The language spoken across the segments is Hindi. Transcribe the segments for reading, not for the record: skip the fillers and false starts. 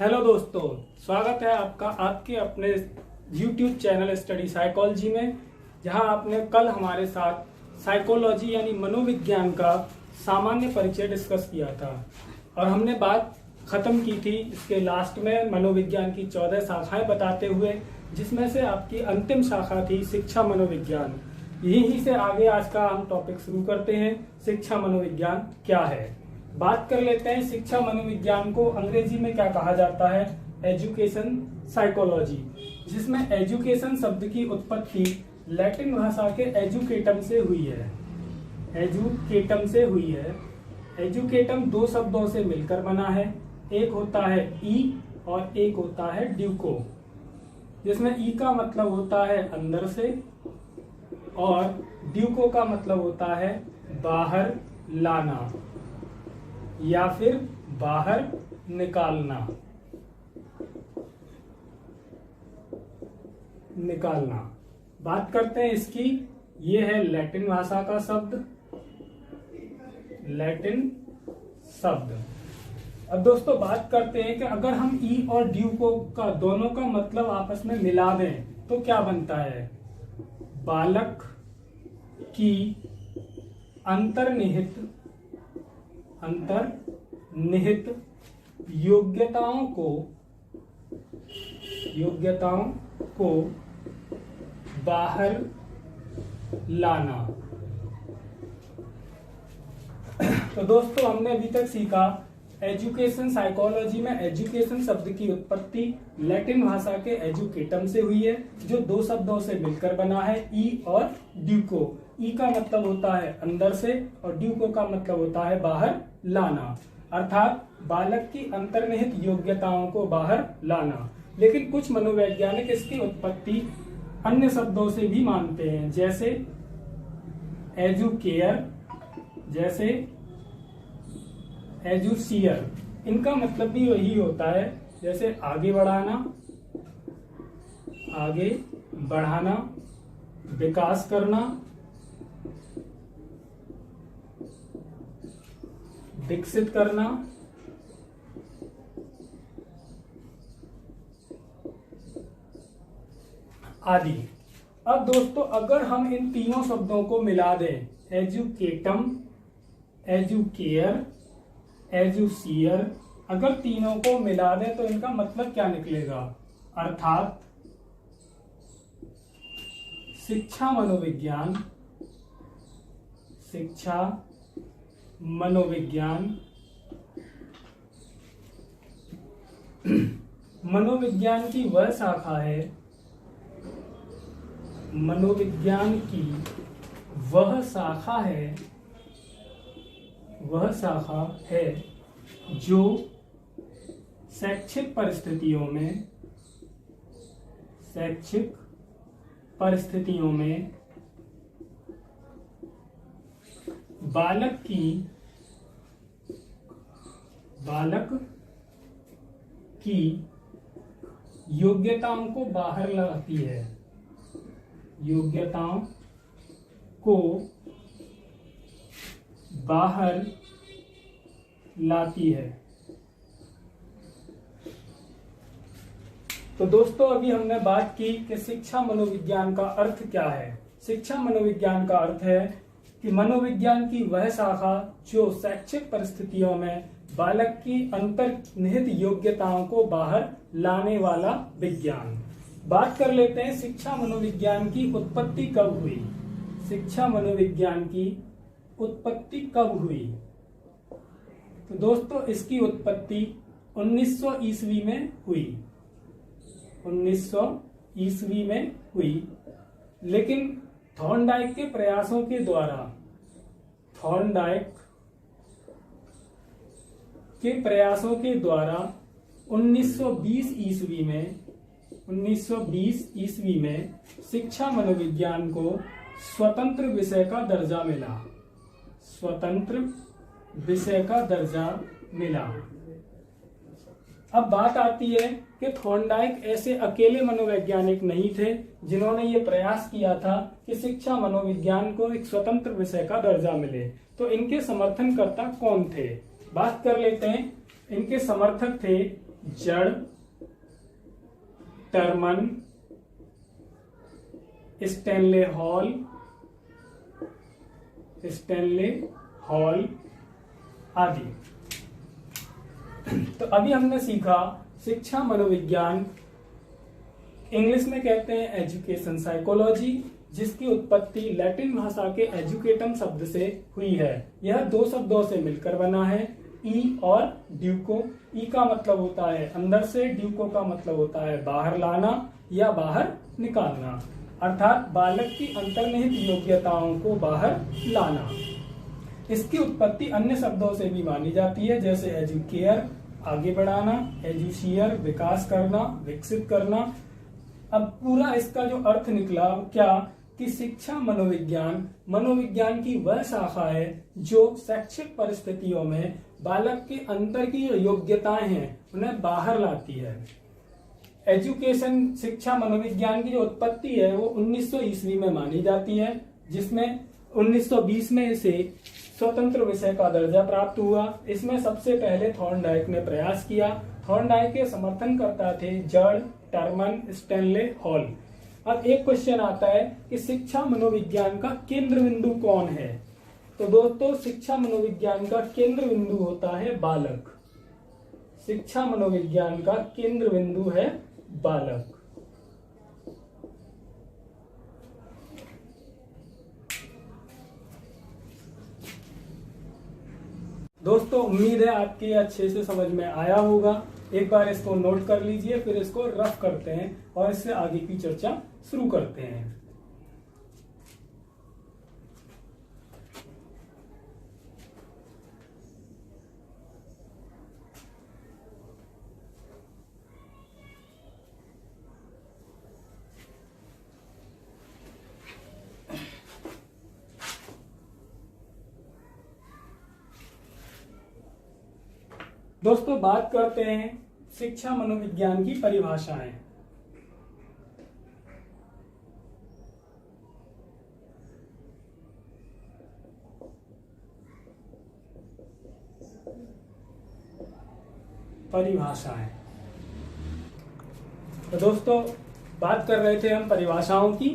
हेलो दोस्तों, स्वागत है आपका आपके अपने YouTube चैनल स्टडी साइकोलॉजी में, जहां आपने कल हमारे साथ साइकोलॉजी यानी मनोविज्ञान का सामान्य परिचय डिस्कस किया था और हमने बात खत्म की थी इसके लास्ट में मनोविज्ञान की 14 शाखाएं बताते हुए, जिसमें से आपकी अंतिम शाखा थी शिक्षा मनोविज्ञान। यहीं से आगे आज का हम टॉपिक शुरू करते हैं। शिक्षा मनोविज्ञान क्या है, बात कर लेते हैं। शिक्षा मनोविज्ञान को अंग्रेजी में क्या कहा जाता है? एजुकेशन साइकोलॉजी, जिसमें एजुकेशन शब्द की उत्पत्ति लैटिन भाषा के एजुकेटम से हुई है। एजुकेटम से हुई है। एजुकेटम दो शब्दों से मिलकर बना है, एक होता है ई और एक होता है ड्यूको, जिसमें ई का मतलब होता है अंदर से और ड्यूको का मतलब होता है बाहर लाना या फिर बाहर निकालना। बात करते हैं इसकी। ये है लैटिन भाषा का शब्द, लैटिन शब्द। अब दोस्तों बात करते हैं कि अगर हम ई और ड्यूको का दोनों का मतलब आपस में मिला दें तो क्या बनता है? बालक की अंतर्निहित योग्यताओं को बाहर लाना। तो दोस्तों हमने अभी तक सीखा एजुकेशन साइकोलॉजी में एजुकेशन शब्द की उत्पत्ति लैटिन भाषा के एजुकेटम से हुई है, जो दो शब्दों से मिलकर बना है, ई और ड्यूको। ई का मतलब होता है अंदर से और ड्यूको का मतलब होता है बाहर लाना, अर्थात बालक की अंतर्निहित योग्यताओं को बाहर लाना। लेकिन कुछ मनोवैज्ञानिक इसकी उत्पत्ति अन्य शब्दों से भी मानते हैं, जैसे एजुकेयर, जैसे एजुसियर। इनका मतलब भी वही होता है, जैसे आगे बढ़ाना, विकास करना, विकसित करना, आदि। अब दोस्तों अगर हम इन तीनों शब्दों को मिला दें, एजुकेटम, एजुकेयर, एजुसियर, अगर तीनों को मिला दें तो इनका मतलब क्या निकलेगा? अर्थात शिक्षा मनोविज्ञान की वह शाखा है जो शैक्षिक परिस्थितियों में बालक की योग्यताओं को बाहर लाती है, योग्यताओं को बाहर लाती है। तो दोस्तों अभी हमने बात की कि शिक्षा मनोविज्ञान का अर्थ क्या है। शिक्षा मनोविज्ञान का अर्थ है कि मनोविज्ञान की वह शाखा जो शैक्षिक परिस्थितियों में बालक की अंतर्निहित योग्यताओं को बाहर लाने वाला विज्ञान। बात कर लेते हैं शिक्षा मनोविज्ञान की उत्पत्ति कब हुई। शिक्षा मनोविज्ञान की उत्पत्ति कब हुई? तो दोस्तों इसकी उत्पत्ति 1900 ईस्वी में हुई। 1900 ईस्वी में हुई, लेकिन थॉर्नडाइक के प्रयासों के द्वारा 1920 ईस्वी में शिक्षा मनोविज्ञान को स्वतंत्र विषय का दर्जा मिला। अब बात आती है कि थॉर्नडाइक ऐसे अकेले मनोवैज्ञानिक नहीं थे जिन्होंने ये प्रयास किया था कि शिक्षा मनोविज्ञान को एक स्वतंत्र विषय का दर्जा मिले। तो इनके समर्थनकर्ता कौन थे? बात कर लेते हैं। इनके समर्थक थे जड़, टर्मन, स्टेनले हॉल आदि। तो अभी हमने सीखा शिक्षा मनोविज्ञान, इंग्लिश में कहते हैं एजुकेशन साइकोलॉजी, जिसकी उत्पत्ति लैटिन भाषा के एजुकेटम शब्द से हुई है। यह दो शब्दों से मिलकर बना है, ई और ड्यूको। ई का मतलब होता है अंदर से, ड्यूको का मतलब होता है बाहर लाना या बाहर निकालना, अर्थात बालक की अंतर्निहित योग्यताओं को बाहर लाना। इसकी उत्पत्ति अन्य शब्दों से भी मानी जाती है, जैसे एजुकेयर आगे बढ़ाना, एजुशियर विकास करना, विकसित करना। अब पूरा इसका जो अर्थ निकला क्या कि शिक्षा मनोविज्ञान की वह शाखा है जो शैक्षिक परिस्थितियों में बालक के अंदर की जो योग्यताएं हैं उन्हें बाहर लाती है। एजुकेशन शिक्षा मनोविज्ञान की जो उत्पत्ति है वो 1900 ईस्वी में मानी जाती है, जिसमें 1920 में इसे स्वतंत्र विषय का दर्जा प्राप्त हुआ। इसमें सबसे पहले थॉर्नडाइक ने प्रयास किया। थॉर्नडाइक के समर्थनकर्ता थे जड़, टर्मन, स्टेनले हॉल। अब एक क्वेश्चन आता है कि शिक्षा मनोविज्ञान का केंद्र बिंदु कौन है? तो दोस्तों शिक्षा मनोविज्ञान का केंद्र बिंदु होता है बालक। शिक्षा मनोविज्ञान का केंद्र बिंदु है बालक। दोस्तों उम्मीद है आपके अच्छे से समझ में आया होगा। एक बार इसको नोट कर लीजिए, फिर इसको रफ करते हैं और इससे आगे की चर्चा शुरू करते हैं। दोस्तों बात करते हैं शिक्षा मनोविज्ञान की परिभाषाएं। तो दोस्तों बात कर रहे थे हम परिभाषाओं की।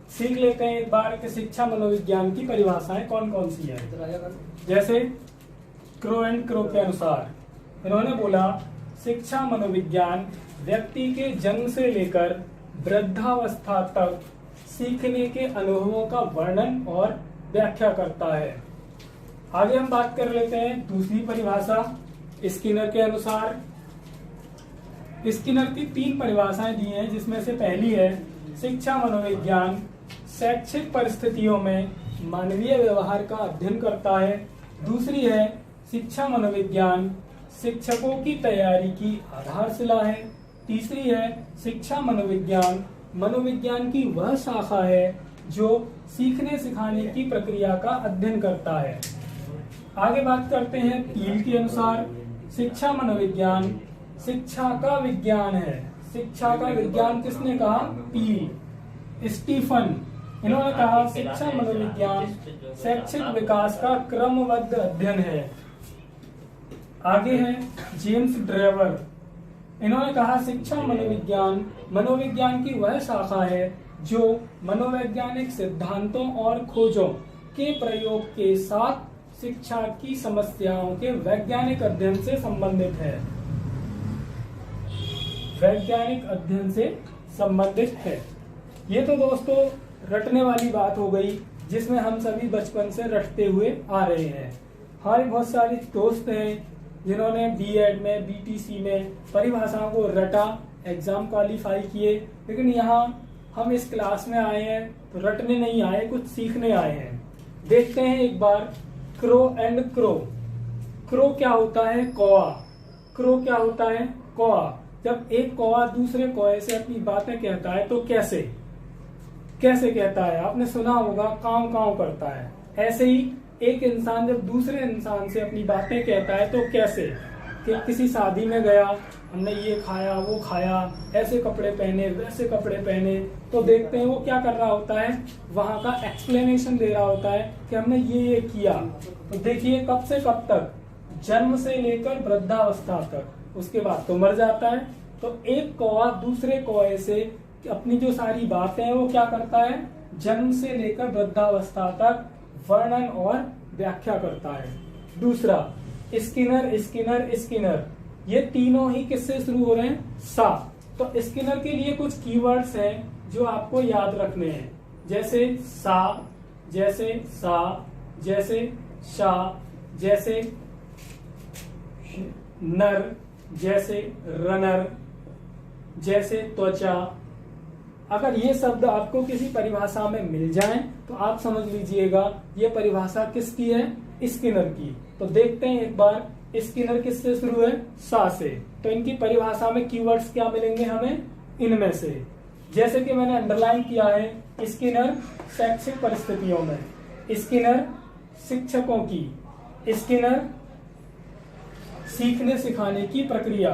सीख लेते हैं एक बार कि शिक्षा मनोविज्ञान की परिभाषाएं कौन कौन सी है। जैसे क्रो एंड क्रो के अनुसार इन्होंने बोला शिक्षा मनोविज्ञान व्यक्ति के जन्म से लेकर वृद्धावस्था तक सीखने के अनुभवों का वर्णन और व्याख्या करता है। आगे हम बात कर लेते हैं दूसरी परिभाषा स्किनर के अनुसार। स्किनर की 3 परिभाषाएं दी हैं, जिसमें से पहली है शिक्षा मनोविज्ञान शैक्षिक परिस्थितियों में मानवीय व्यवहार का अध्ययन करता है। दूसरी है शिक्षा मनोविज्ञान शिक्षकों की तैयारी की आधारशिला है। तीसरी है शिक्षा मनोविज्ञान की वह शाखा है जो सीखने सिखाने की प्रक्रिया का अध्ययन करता है। आगे बात करते हैं पील के अनुसार शिक्षा मनोविज्ञान शिक्षा का विज्ञान है। शिक्षा का विज्ञान किसने कहा? पील। स्टीफन इन्होंने कहा शिक्षा मनोविज्ञान शैक्षिक विकास का क्रमबद्ध अध्ययन है। आगे है जेम्स ड्रेवर, इन्होंने कहा शिक्षा मनोविज्ञान की वह शाखा है जो मनोवैज्ञानिक सिद्धांतों और खोजों के प्रयोग के साथ शिक्षा की समस्याओं के वैज्ञानिक अध्ययन से संबंधित है। ये तो दोस्तों रटने वाली बात हो गई, जिसमें हम सभी बचपन से रटते हुए आ रहे हैं। हमारे बहुत सारे दोस्त हैं जिन्होंने बीएड में, बीटीसी में परिभाषाओं को रटा, एग्जाम क्वालिफाई किए, लेकिन यहाँ हम इस क्लास में आए हैं तो रटने नहीं आए, कुछ सीखने आए हैं। देखते हैं एक बार क्रो एंड क्रो। क्रो क्या होता है? कौआ। क्रो क्या होता है? कौआ। जब एक कौआ दूसरे कौए से अपनी बातें कहता है तो कैसे कहता है? आपने सुना होगा, काव काव करता है। ऐसे ही एक इंसान जब दूसरे इंसान से अपनी बातें कहता है तो कैसे? कि किसी शादी में गया, हमने ये खाया, वो खाया, ऐसे कपड़े पहने, वैसे कपड़े पहने, तो देखते हैं वो क्या कर रहा होता है, वहां का एक्सप्लेनेशन दे रहा होता है कि हमने ये किया। तो देखिए कब से कब तक? जन्म से लेकर वृद्धावस्था तक। उसके बाद तो मर जाता है। तो एक कौवा दूसरे कौवे से अपनी जो सारी बातें हैं वो क्या करता है, जन्म से लेकर वृद्धावस्था तक वर्णन और व्याख्या करता है। दूसरा स्किनर स्किनर स्किनर, ये तीनों ही किससे शुरू हो रहे हैं, सा। तो स्किनर के लिए कुछ कीवर्ड्स हैं जो आपको याद रखने हैं, जैसे सा, जैसे सा, जैसे शा, जैसे नर, जैसे रनर, जैसे त्वचा। अगर ये शब्द आपको किसी परिभाषा में मिल जाएं तो आप समझ लीजिएगा ये परिभाषा किसकी है, स्किनर की। तो देखते हैं एक बार, स्किनर किससे शुरू है, सा से। तो इनकी परिभाषा में कीवर्ड्स क्या मिलेंगे हमें, इनमें से, जैसे कि मैंने अंडरलाइन किया है, स्किनर शैक्षिक परिस्थितियों में, स्किनर शिक्षकों की, स्किनर सीखने सिखाने की प्रक्रिया।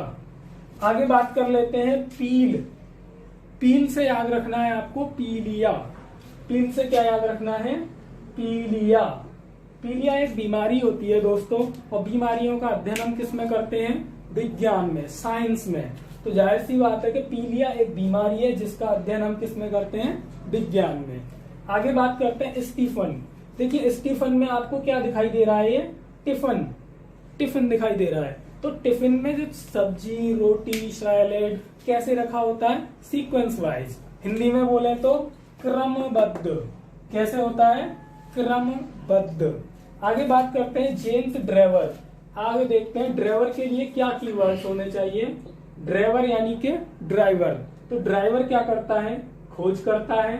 आगे बात कर लेते हैं पील। पील से याद रखना है आपको पीलिया। पील से क्या याद रखना है, पीलिया। पीलिया एक बीमारी होती है दोस्तों, और बीमारियों का अध्ययन हम किस में करते हैं, विज्ञान में, साइंस में। तो जाहिर सी बात है कि पीलिया एक बीमारी है जिसका अध्ययन हम किस में करते हैं, विज्ञान में। आगे बात करते हैं स्टीफन। देखिए स्टीफन में आपको क्या दिखाई दे रहा है, ये टिफिन, टिफिन दिखाई दे रहा है। तो टिफिन में जो सब्जी, रोटी, सैलेड कैसे रखा होता है, सीक्वेंस वाइज। हिंदी में बोले तो क्रमबद्ध। कैसे होता है, क्रमबद्ध। आगे बात करते हैं जेम्स ड्रेवर। आगे देखते हैं ड्राइवर के लिए क्या कीवर्ड्स होने चाहिए। ड्राइवर यानी कि ड्राइवर। तो ड्राइवर क्या करता है, खोज करता है।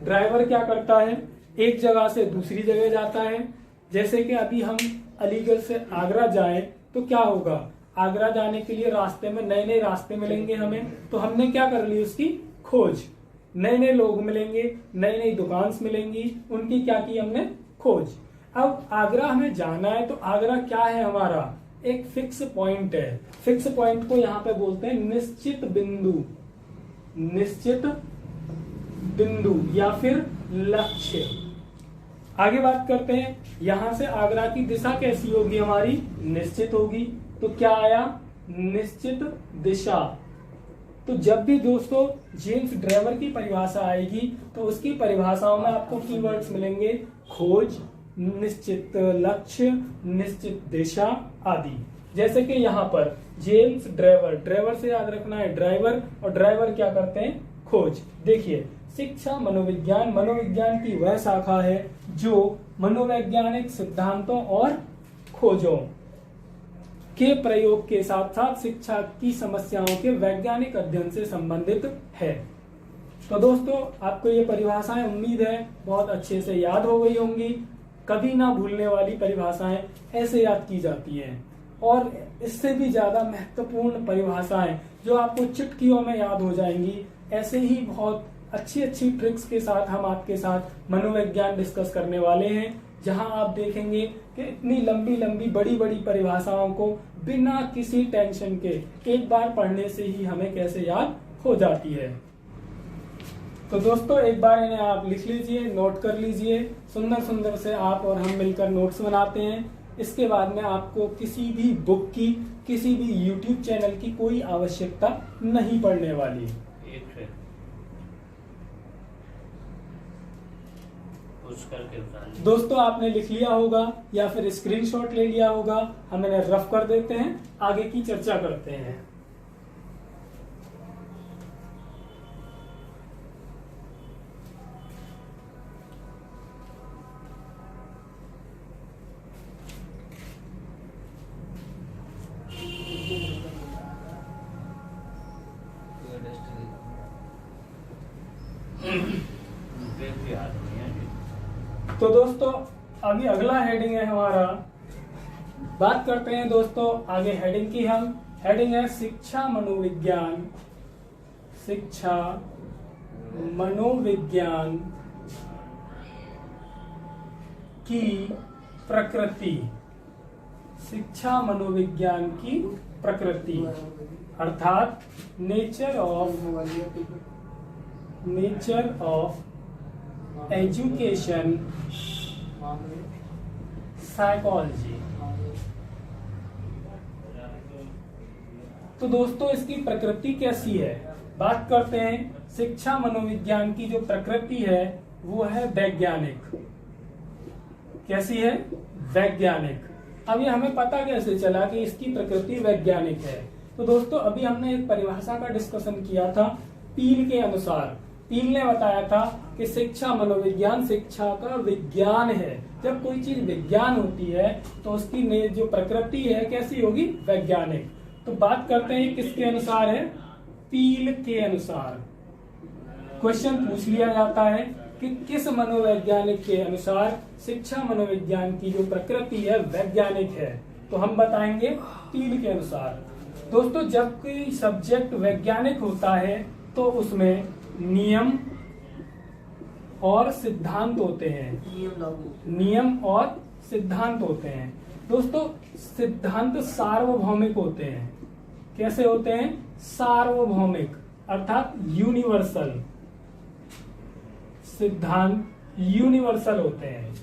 ड्राइवर क्या करता है, एक जगह से दूसरी जगह जाता है। जैसे कि अभी हम अलीगढ़ से आगरा जाएं तो क्या होगा, आगरा जाने के लिए रास्ते में नए नए रास्ते मिलेंगे हमें, तो हमने क्या कर ली, उसकी खोज। नए नए लोग मिलेंगे, नई नई दुकान मिलेंगी, उनकी क्या की हमने, खोज। अब आगरा हमें जाना है तो आगरा क्या है हमारा, एक फिक्स पॉइंट है। फिक्स पॉइंट को यहाँ पे बोलते हैं निश्चित बिंदु, निश्चित बिंदु या फिर लक्ष्य। आगे बात करते हैं, यहां से आगरा की दिशा कैसी होगी हमारी, निश्चित होगी। तो क्या आया, निश्चित दिशा। तो जब भी दोस्तों जेम्स ड्रेवर की परिभाषा आएगी तो उसकी परिभाषाओं में आपको कीवर्ड्स मिलेंगे, खोज, निश्चित लक्ष्य, निश्चित दिशा आदि। जैसे कि यहाँ पर जेम्स ड्रेवर, ड्रेवर से याद रखना है ड्राइवर, और ड्राइवर क्या करते हैं, खोज। देखिए शिक्षा मनोविज्ञान, मनोविज्ञान की वह शाखा है जो मनोवैज्ञानिक सिद्धांतों और खोजों के प्रयोग के साथ साथ शिक्षा की समस्याओं के वैज्ञानिक अध्ययन से संबंधित है। तो दोस्तों आपको ये परिभाषाएं उम्मीद है बहुत अच्छे से याद हो गई होंगी। कभी ना भूलने वाली परिभाषाएं ऐसे याद की जाती हैं, और इससे भी ज्यादा महत्वपूर्ण परिभाषाएं जो आपको चुटकियों में याद हो जाएंगी। ऐसे ही बहुत अच्छी अच्छी ट्रिक्स के साथ हम आपके साथ मनोविज्ञान डिस्कस करने वाले हैं, जहां आप देखेंगे कि इतनी लंबी लंबी बड़ी बड़ी परिभाषाओं को बिना किसी टेंशन के एक बार पढ़ने से ही हमें कैसे याद हो जाती है। तो दोस्तों एक बार इन्हें आप लिख लीजिए, नोट कर लीजिए। सुंदर सुंदर से आप और हम मिलकर नोट्स बनाते हैं। इसके बाद में आपको किसी भी बुक की, किसी भी यूट्यूब चैनल की कोई आवश्यकता नहीं पड़ने वाली। दोस्तों आपने लिख लिया होगा या फिर स्क्रीनशॉट ले लिया होगा, हम इन्हें रफ कर देते हैं, आगे की चर्चा करते हैं। तो दोस्तों अभी अगला हेडिंग है हमारा, बात करते हैं दोस्तों आगे हेडिंग की। हम हेडिंग है शिक्षा मनोविज्ञान, शिक्षा मनोविज्ञान की प्रकृति, शिक्षा मनोविज्ञान की प्रकृति अर्थात नेचर ऑफ एजुकेशन साइकोलॉजी। तो दोस्तों इसकी प्रकृति कैसी है, बात करते हैं। शिक्षा मनोविज्ञान की जो प्रकृति है वो है वैज्ञानिक। कैसी है? वैज्ञानिक। अब ये हमें पता कैसे चला कि इसकी प्रकृति वैज्ञानिक है? तो दोस्तों अभी हमने एक परिभाषा का डिस्कशन किया था पील के अनुसार। पील ने बताया था कि शिक्षा मनोविज्ञान शिक्षा का विज्ञान है। जब कोई चीज विज्ञान होती है तो उसकी जो प्रकृति है कैसी होगी? वैज्ञानिक। तो बात करते हैं किसके अनुसार है? पील के अनुसार। क्वेश्चन पूछ लिया जाता है कि किस मनोवैज्ञानिक के अनुसार शिक्षा मनोविज्ञान की जो प्रकृति है वैज्ञानिक है, तो हम बताएंगे पील के अनुसार। दोस्तों जब कोई सब्जेक्ट वैज्ञानिक होता है तो उसमें नियम और सिद्धांत होते हैं। नियम और सिद्धांत होते हैं। दोस्तों सिद्धांत सार्वभौमिक होते हैं। कैसे होते हैं? सार्वभौमिक अर्थात यूनिवर्सल। सिद्धांत यूनिवर्सल होते हैं।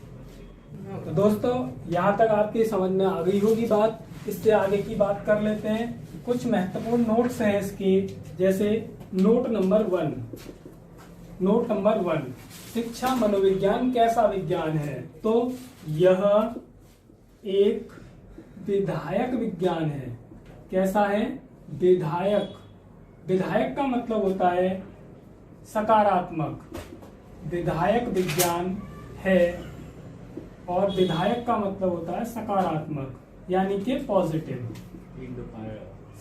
तो दोस्तों यहाँ तक आपकी समझ में आ गई होगी बात। इससे आगे की बात कर लेते हैं। कुछ महत्वपूर्ण नोट्स हैं इसके, जैसे नोट नंबर 1। नोट नंबर 1, शिक्षा मनोविज्ञान कैसा विज्ञान है? तो यह एक विधायक विज्ञान है। कैसा है? विधायक। विधायक का मतलब होता है सकारात्मक। विधायक विज्ञान है और विधायक का मतलब होता है सकारात्मक यानी कि पॉजिटिव।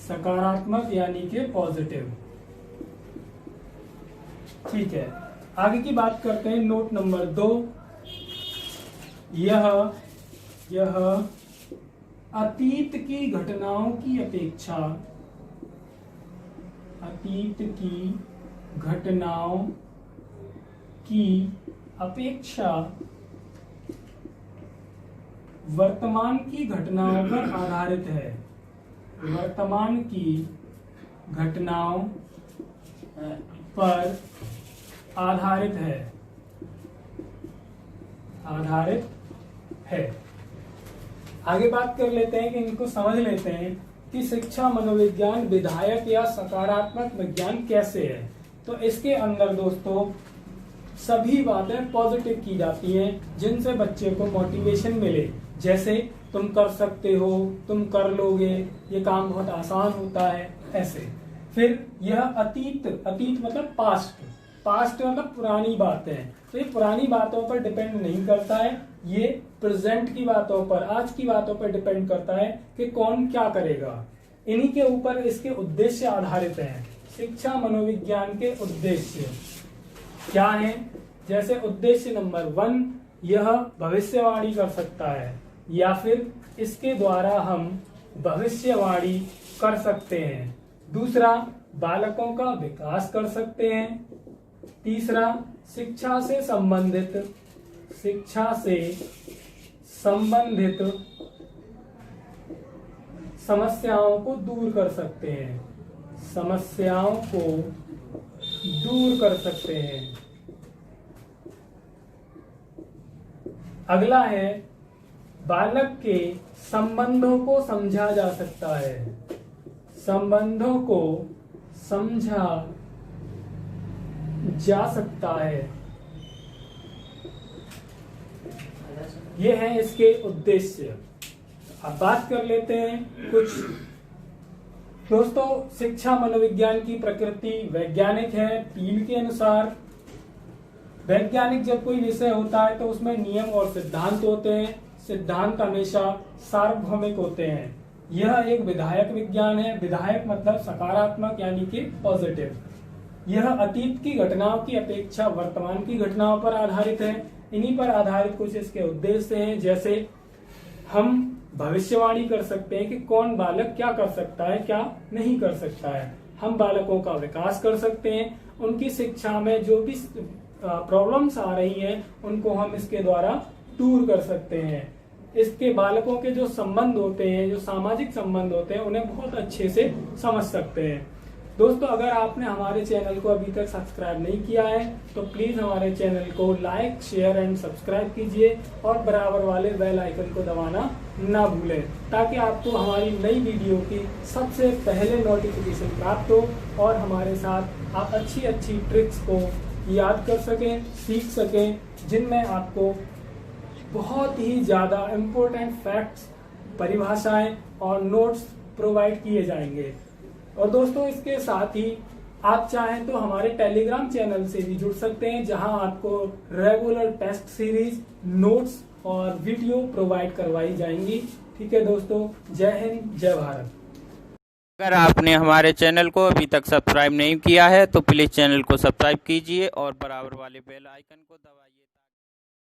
सकारात्मक यानी कि पॉजिटिव। ठीक है, आगे की बात करते हैं। नोट नंबर 2, यह अतीत की घटनाओं की अपेक्षा, अतीत की घटनाओं की अपेक्षा वर्तमान की घटनाओं पर आधारित है। वर्तमान की घटनाओं पर आधारित है। आधारित है। आगे बात कर लेते हैं कि इनको समझ लेते हैं कि शिक्षा मनोविज्ञान विधायक या सकारात्मक विज्ञान कैसे है। तो इसके अंदर दोस्तों सभी बातें पॉजिटिव की जाती हैं जिनसे बच्चे को मोटिवेशन मिले। जैसे तुम कर सकते हो, तुम कर लोगे, ये काम बहुत आसान होता है, ऐसे। फिर यह अतीत मतलब पास्ट। पास्ट मतलब पुरानी बातें। तो ये पुरानी बातों पर डिपेंड नहीं करता है, ये प्रेजेंट की बातों पर, आज की बातों पर डिपेंड करता है कि कौन क्या करेगा। इन्हीं के ऊपर इसके उद्देश्य आधारित हैं। शिक्षा मनोविज्ञान के उद्देश्य क्या हैं? जैसे उद्देश्य नंबर 1, यह भविष्यवाणी कर सकता है या फिर इसके द्वारा हम भविष्यवाणी कर सकते हैं। दूसरा, बालकों का विकास कर सकते हैं। तीसरा, शिक्षा से संबंधित समस्याओं को दूर कर सकते हैं। समस्याओं को दूर कर सकते हैं। अगला है, बालक के संबंधों को समझा जा सकता है। संबंधों को समझा जा सकता है। ये हैं इसके उद्देश्य। अब बात कर लेते हैं कुछ। दोस्तों शिक्षा मनोविज्ञान की प्रकृति वैज्ञानिक है पील के अनुसार। वैज्ञानिक जब कोई विषय होता है तो उसमें नियम और सिद्धांत होते हैं। सिद्धांत हमेशा सार्वभौमिक होते हैं। यह एक विधायक विज्ञान है। विधायक मतलब सकारात्मक यानी कि पॉजिटिव। यह अतीत की घटनाओं की अपेक्षा वर्तमान की घटनाओं पर आधारित है। इन्हीं पर आधारित कुछ इसके उद्देश्य हैं, जैसे हम भविष्यवाणी कर सकते हैं कि कौन बालक क्या कर सकता है, क्या नहीं कर सकता है। हम बालकों का विकास कर सकते हैं। उनकी शिक्षा में जो भी प्रॉब्लम्स आ रही हैं उनको हम इसके द्वारा दूर कर सकते हैं। इसके बालकों के जो संबंध होते हैं, जो सामाजिक संबंध होते हैं, उन्हें बहुत अच्छे से समझ सकते हैं। दोस्तों, अगर आपने हमारे चैनल को अभी तक सब्सक्राइब नहीं किया है तो प्लीज हमारे चैनल को लाइक, शेयर एंड सब्सक्राइब कीजिए और बराबर वाले बेल आइकन को दबाना ना भूलें, ताकि आपको हमारी नई वीडियो की सबसे पहले नोटिफिकेशन प्राप्त हो और हमारे साथ आप अच्छी अच्छी ट्रिक्स को याद कर सकें, सीख सकें, जिनमें आपको बहुत ही ज़्यादा इम्पोर्टेंट फैक्ट्स, परिभाषाएं और नोट्स प्रोवाइड किए जाएंगे। और दोस्तों, इसके साथ ही आप चाहें तो हमारे टेलीग्राम चैनल से भी जुड़ सकते हैं, जहां आपको रेगुलर टेस्ट सीरीज, नोट्स और वीडियो प्रोवाइड करवाई जाएंगी। ठीक है दोस्तों, जय हिंद, जय भारत। अगर आपने हमारे चैनल को अभी तक सब्सक्राइब नहीं किया है तो प्लीज़ चैनल को सब्सक्राइब कीजिए और बराबर वाले बेल आइकन को दबाइए।